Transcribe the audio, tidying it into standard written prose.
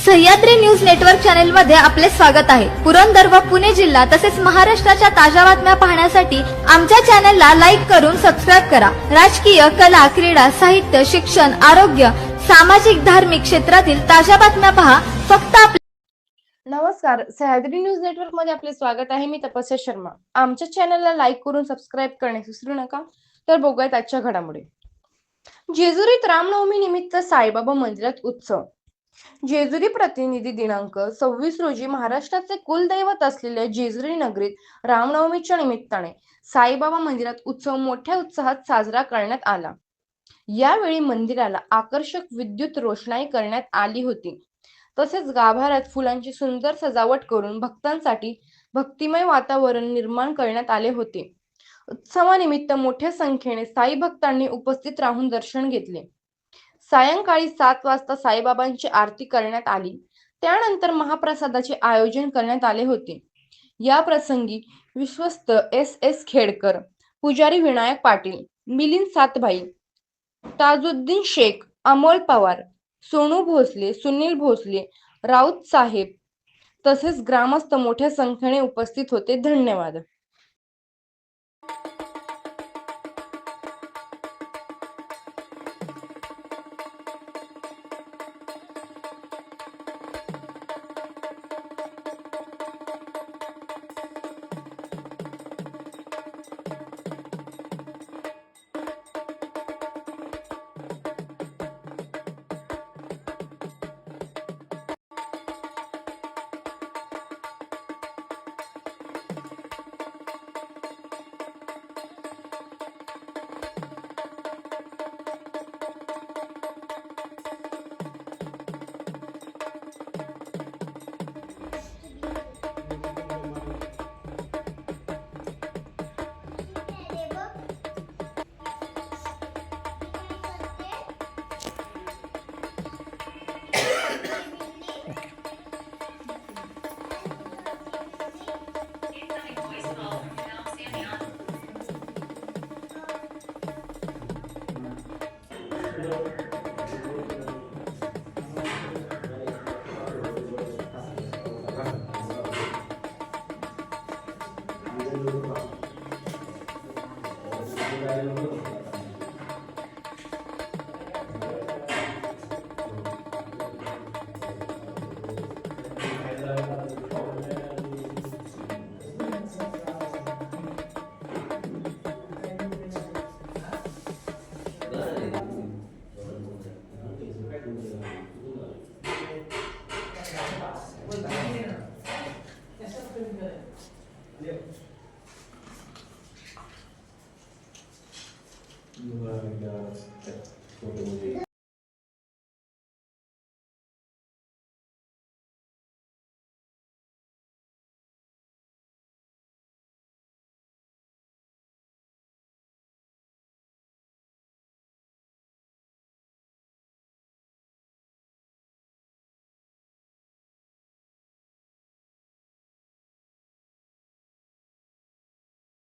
Sahyadri news network channel मध्ये आपले स्वागत आहे। पुरंदर व पुणे जिल्हा तसेच महाराष्ट्राच्या ताज्या बातम्या पाहण्यासाठी आमच्या चॅनलला लाईक करून सबस्क्राइब करा। राजकीय, कला, क्रीडा, साहित्य, शिक्षण, आरोग्य, सामाजिक, धार्मिक क्षेत्रातील ताज्या बातम्या पहा फक्त नमस्कार, सह्याद्री न्यूज नेटवर्क मध्ये आपले स्वागत आहे। मी तपस्या शर्मा। आमच्या चॅनलला लाईक करून सबस्क्राइब करण्यास विसरू नका। तर बघूयात आजच्या घडामोडी। जेजुरीत रामनवमी निमित्त साईबाबा मंदिरात उत्सव। जेजुरी प्रतिनिधी दिनांक 26 रोजी महाराष्ट्राचे कुलदैवत असलेल्या जेजुरी नगरीत रामनवमीच्या निमित्ताने साईबाबा मंदिरात उत्सव मोठ्या उत्साहात साजरा करण्यात आला। यावेळी मंदिराला आकर्षक विद्युत रोषणाई करण्यात आली होती। तसेच गाभाऱ्यात फुलांची सुंदर सजावट करून भक्तांसाठी भक्तिमय वातावरण निर्माण करण्यात आले होते। उत्सवानिमित्त मोठ्या संख्येने साई भक्तांनी उपस्थित राहून दर्शन घेतले। सायंकाळी 7 वाजता साईबाबांची आरती करण्यात आली। त्यानंतर महाप्रसादाचे आयोजन करण्यात आले होते। या प्रसंगी विश्वस्त एस खेडकर, पुजारी विनायक पाटील, मिलिंद सातभाई, ताजुद्दीन शेख, अमोल पवार, सोनू भोसले, सुनील भोसले, राऊत साहेब तसेच ग्रामस्थ मोठ्या संख्येने उपस्थित होते। धन्यवाद।